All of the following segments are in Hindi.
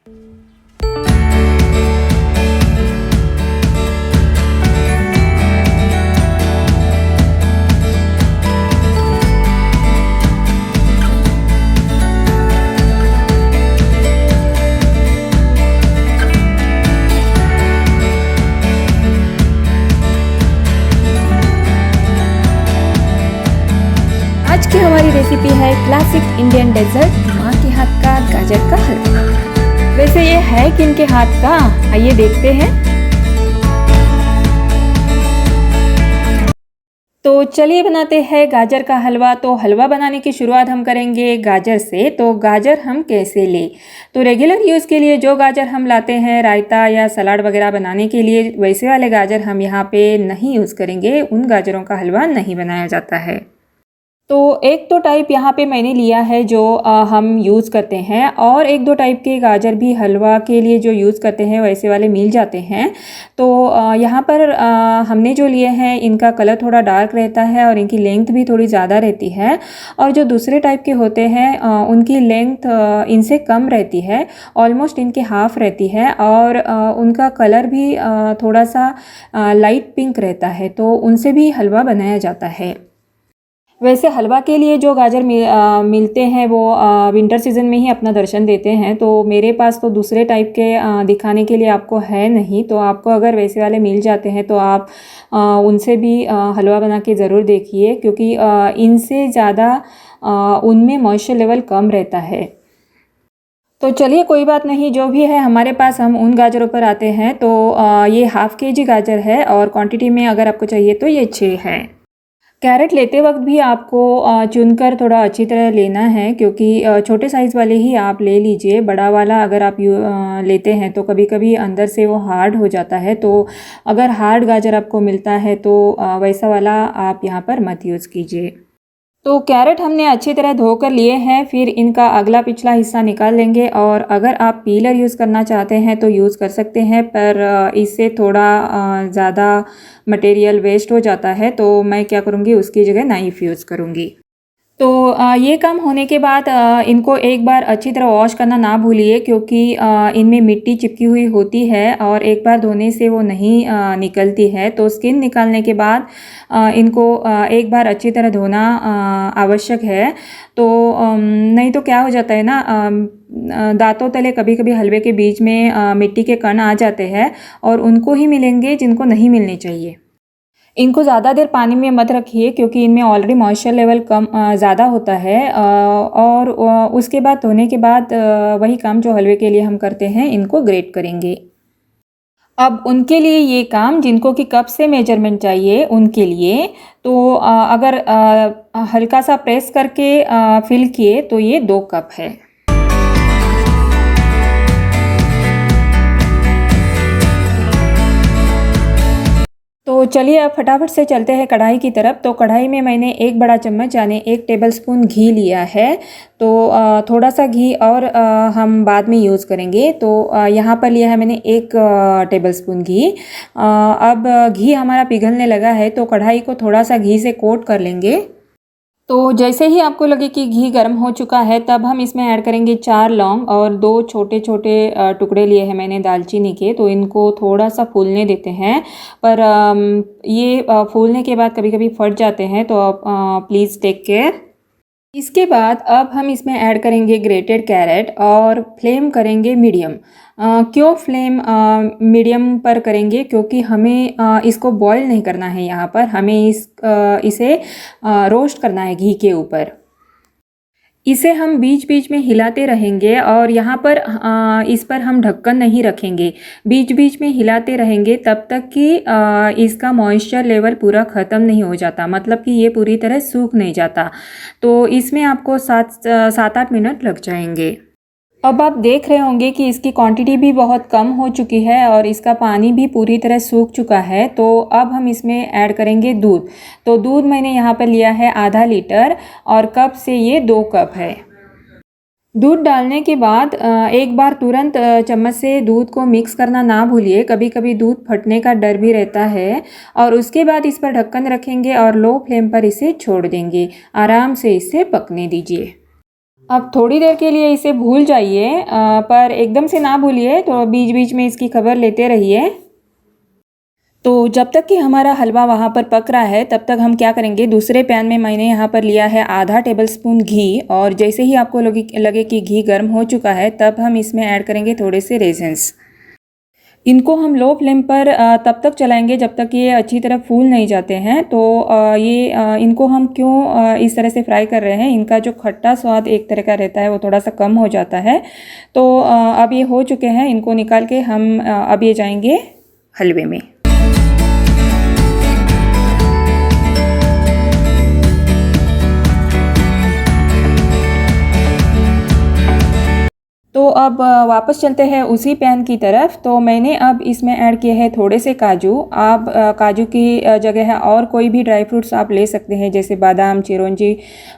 आज की हमारी रेसिपी है क्लासिक इंडियन डेजर्ट माँ के हाथ का गाजर का हलवा। वैसे ये है किनके हाथ का, आइए देखते हैं। तो चलिए बनाते हैं गाजर का हलवा। तो हलवा बनाने की शुरुआत हम करेंगे गाजर से। तो गाजर हम कैसे लें, तो रेगुलर यूज़ के लिए जो गाजर हम लाते हैं रायता या सलाद वगैरह बनाने के लिए, वैसे वाले गाजर हम यहाँ पे नहीं यूज़ करेंगे। उन गाजरों का हलवा नहीं बनाया जाता है। तो एक तो टाइप यहाँ पे मैंने लिया है जो हम यूज़ करते हैं, और एक दो टाइप के गाजर भी हलवा के लिए जो यूज़ करते हैं वैसे वाले मिल जाते हैं। तो यहाँ पर हमने जो लिए हैं इनका कलर थोड़ा डार्क रहता है और इनकी लेंथ भी थोड़ी ज़्यादा रहती है, और जो दूसरे टाइप के होते हैं उनकी लेंथ इनसे कम रहती है, ऑलमोस्ट इनके हाफ रहती है, और उनका कलर भी थोड़ा सा लाइट पिंक रहता है। तो उनसे भी हलवा बनाया जाता है। वैसे हलवा के लिए जो गाजर मिलते हैं वो विंटर सीज़न में ही अपना दर्शन देते हैं। तो मेरे पास तो दूसरे टाइप के दिखाने के लिए आपको है नहीं। तो आपको अगर वैसे वाले मिल जाते हैं तो आप उनसे भी हलवा बना के ज़रूर देखिए, क्योंकि इनसे ज़्यादा उनमें मॉइस्चर लेवल कम रहता है। तो चलिए कोई बात नहीं, जो भी है हमारे पास, हम उन गाजरों पर आते हैं। तो ये हाफ़ केजी गाजर है, और क्वांटिटी में अगर आपको चाहिए तो ये 6 है। कैरेट लेते वक्त भी आपको चुनकर थोड़ा अच्छी तरह लेना है, क्योंकि छोटे साइज़ वाले ही आप ले लीजिए। बड़ा वाला अगर आप लेते हैं तो कभी कभी अंदर से वो हार्ड हो जाता है। तो अगर हार्ड गाजर आपको मिलता है तो वैसा वाला आप यहाँ पर मत यूज़ कीजिए। तो कैरेट हमने अच्छी तरह धोकर लिए हैं, फिर इनका अगला पिछला हिस्सा निकाल लेंगे। और अगर आप पीलर यूज़ करना चाहते हैं तो यूज़ कर सकते हैं, पर इससे थोड़ा ज़्यादा मटेरियल वेस्ट हो जाता है। तो मैं क्या करूँगी, उसकी जगह नाइफ़ यूज़ करूँगी। तो ये काम होने के बाद इनको एक बार अच्छी तरह वॉश करना ना भूलिए, क्योंकि इनमें मिट्टी चिपकी हुई होती है और एक बार धोने से वो नहीं निकलती है। तो स्किन निकालने के बाद इनको एक बार अच्छी तरह धोना आवश्यक है। तो नहीं तो क्या हो जाता है ना, दांतों तले कभी कभी हलवे के बीच में मिट्टी के कण आ जाते हैं, और उनको ही मिलेंगे जिनको नहीं मिलने चाहिए। इनको ज़्यादा देर पानी में मत रखिए, क्योंकि इनमें ऑलरेडी मॉइस्चर लेवल कम ज़्यादा होता है। और उसके बाद धोने के बाद वही काम जो हलवे के लिए हम करते हैं, इनको ग्रेट करेंगे। अब उनके लिए ये काम जिनको कि कप से मेजरमेंट चाहिए, उनके लिए तो अगर हल्का सा प्रेस करके फिल किए तो ये 2 कप है। तो चलिए अब फटाफट से चलते हैं कढ़ाई की तरफ। तो कढ़ाई में मैंने 1 बड़ा चम्मच यानी 1 टेबलस्पून घी लिया है। तो थोड़ा सा घी और हम बाद में यूज़ करेंगे। तो यहाँ पर लिया है मैंने 1 टेबलस्पून घी। अब घी हमारा पिघलने लगा है, तो कढ़ाई को थोड़ा सा घी से कोट कर लेंगे। तो जैसे ही आपको लगे कि घी गर्म हो चुका है, तब हम इसमें ऐड करेंगे 4 लौंग और 2 छोटे छोटे टुकड़े लिए हैं मैंने दालचीनी के। तो इनको थोड़ा सा फूलने देते हैं, पर ये फूलने के बाद कभी कभी फट जाते हैं, तो आप प्लीज़ टेक केयर। इसके बाद अब हम इसमें ऐड करेंगे ग्रेटेड कैरेट, और फ्लेम करेंगे मीडियम। क्यों फ्लेम मीडियम पर करेंगे, क्योंकि हमें इसको बॉईल नहीं करना है। यहाँ पर हमें इसे रोस्ट करना है घी के ऊपर। इसे हम बीच बीच में हिलाते रहेंगे, और यहाँ पर इस पर हम ढक्कन नहीं रखेंगे। बीच बीच में हिलाते रहेंगे तब तक कि इसका मॉइस्चर लेवल पूरा ख़त्म नहीं हो जाता, मतलब कि ये पूरी तरह सूख नहीं जाता। तो इसमें आपको 7-8 मिनट लग जाएंगे। अब आप देख रहे होंगे कि इसकी क्वांटिटी भी बहुत कम हो चुकी है, और इसका पानी भी पूरी तरह सूख चुका है। तो अब हम इसमें ऐड करेंगे दूध। तो दूध मैंने यहाँ पर लिया है आधा लीटर, और कप से ये 2 कप है। दूध डालने के बाद एक बार तुरंत चम्मच से दूध को मिक्स करना ना भूलिए, कभी कभी दूध फटने का डर भी रहता है। और उसके बाद इस पर ढक्कन रखेंगे और लो फ्लेम पर इसे छोड़ देंगे। आराम से इसे पकने दीजिए। अब थोड़ी देर के लिए इसे भूल जाइए, पर एकदम से ना भूलिए, तो बीच बीच में इसकी खबर लेते रहिए। तो जब तक कि हमारा हलवा वहाँ पर पक रहा है तब तक हम क्या करेंगे, दूसरे पैन में मैंने यहाँ पर लिया है आधा टेबलस्पून घी, और जैसे ही आपको लगे कि घी गर्म हो चुका है तब हम इसमें ऐड करेंगे थोड़े से रेजिन्स। इनको हम लो फ्लेम पर तब तक चलाएंगे जब तक ये अच्छी तरह फूल नहीं जाते हैं। तो इनको हम क्यों इस तरह से फ्राई कर रहे हैं, इनका जो खट्टा स्वाद एक तरह का रहता है वो थोड़ा सा कम हो जाता है। तो अब ये हो चुके हैं, इनको निकाल के हम अब ये जाएंगे हलवे में। तो अब वापस चलते हैं उसी पैन की तरफ। तो मैंने अब इसमें ऐड किए हैं थोड़े से काजू। आप काजू की जगह है और कोई भी ड्राई फ्रूट्स आप ले सकते हैं, जैसे बादाम, चिरौंजी,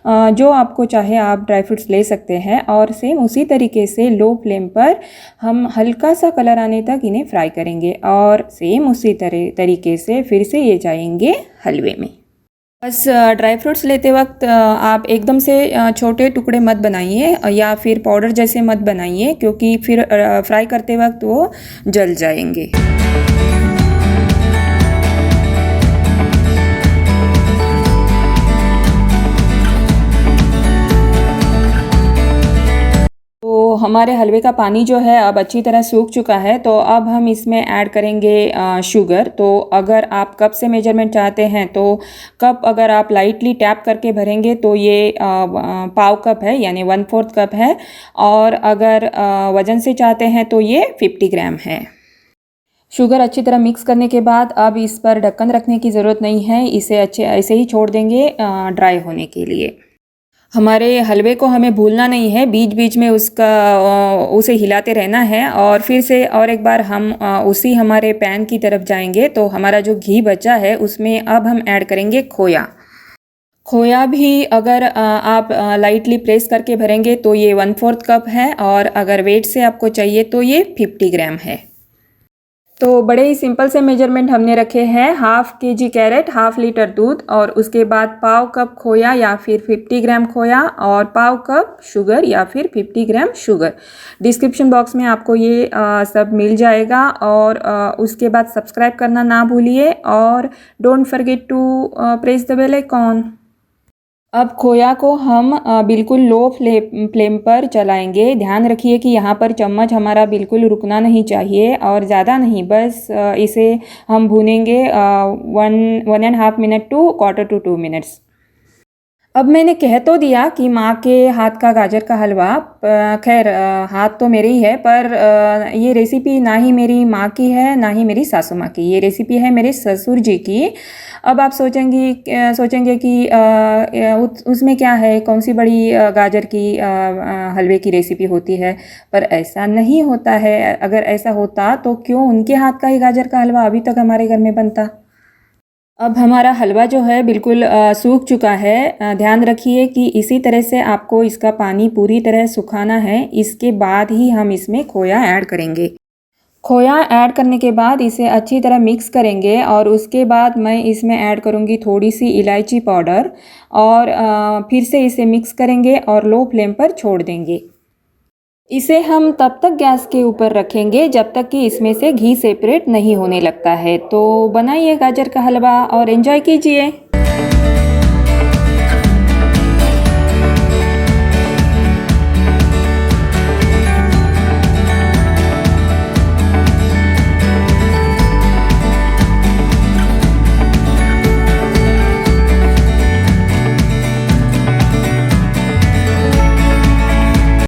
जो आपको चाहे आप ड्राई फ्रूट्स ले सकते हैं। और सेम उसी तरीके से लो फ्लेम पर हम हल्का सा कलर आने तक इन्हें फ्राई करेंगे, और सेम उसी तरीके से फिर से ये जाएंगे हलवे में। बस ड्राई फ्रूट्स लेते वक्त आप एकदम से छोटे टुकड़े मत बनाइए या फिर पाउडर जैसे मत बनाइए, क्योंकि फिर फ्राई करते वक्त वो जल जाएंगे। तो हमारे हलवे का पानी जो है अब अच्छी तरह सूख चुका है। तो अब हम इसमें ऐड करेंगे शुगर। तो अगर आप कप से मेजरमेंट चाहते हैं तो कप अगर आप लाइटली टैप करके भरेंगे तो ये पाव कप है, यानी 1/4 कप है। और अगर वज़न से चाहते हैं तो ये 50 ग्राम है। शुगर अच्छी तरह मिक्स करने के बाद अब इस पर ढक्कन रखने की ज़रूरत नहीं है, इसे अच्छे ऐसे ही छोड़ देंगे ड्राई होने के लिए। हमारे हलवे को हमें भूलना नहीं है, बीच बीच में उसे हिलाते रहना है। और फिर से और एक बार हम उसी हमारे पैन की तरफ जाएंगे। तो हमारा जो घी बचा है उसमें अब हम ऐड करेंगे खोया। खोया भी अगर आप लाइटली प्रेस करके भरेंगे तो ये 1/4 कप है, और अगर वेट से आपको चाहिए तो ये 50 ग्राम है। तो बड़े ही सिंपल से मेजरमेंट हमने रखे हैं, 1/2 kg कैरेट, 1/2 लीटर दूध, और उसके बाद पाव कप खोया या फिर 50 ग्राम खोया, और पाव कप शुगर या फिर 50 ग्राम शुगर। डिस्क्रिप्शन बॉक्स में आपको ये सब मिल जाएगा। और उसके बाद सब्सक्राइब करना ना भूलिए, और don't forget to press the bell icon. अब खोया को हम बिल्कुल लो फ्लेम पर चलाएंगे। ध्यान रखिए कि यहाँ पर चम्मच हमारा बिल्कुल रुकना नहीं चाहिए, और ज़्यादा नहीं, बस इसे हम भूनेंगे 1.5 मिनट टू 1/4 to 2 मिनट्स। अब मैंने कह तो दिया कि माँ के हाथ का गाजर का हलवा, खैर हाथ तो मेरे ही है, पर ये रेसिपी ना ही मेरी माँ की है ना ही मेरी सासू माँ की, ये रेसिपी है मेरे ससुर जी की। अब आप सोचेंगे कि उसमें क्या है, कौन सी बड़ी गाजर की हलवे की रेसिपी होती है, पर ऐसा नहीं होता है। अगर ऐसा होता तो क्यों उनके हाथ का ही गाजर का हलवा अभी तक हमारे घर में बनता। अब हमारा हलवा जो है बिल्कुल सूख चुका है। ध्यान रखिए कि इसी तरह से आपको इसका पानी पूरी तरह सुखाना है। इसके बाद ही हम इसमें खोया ऐड करेंगे। खोया ऐड करने के बाद इसे अच्छी तरह मिक्स करेंगे, और उसके बाद मैं इसमें ऐड करूँगी थोड़ी सी इलायची पाउडर, और फिर से इसे मिक्स करेंगे और लो फ्लेम पर छोड़ देंगे। इसे हम तब तक गैस के ऊपर रखेंगे जब तक कि इसमें से घी सेपरेट नहीं होने लगता है। तो बनाइए गाजर का हलवा और एंजॉय कीजिए।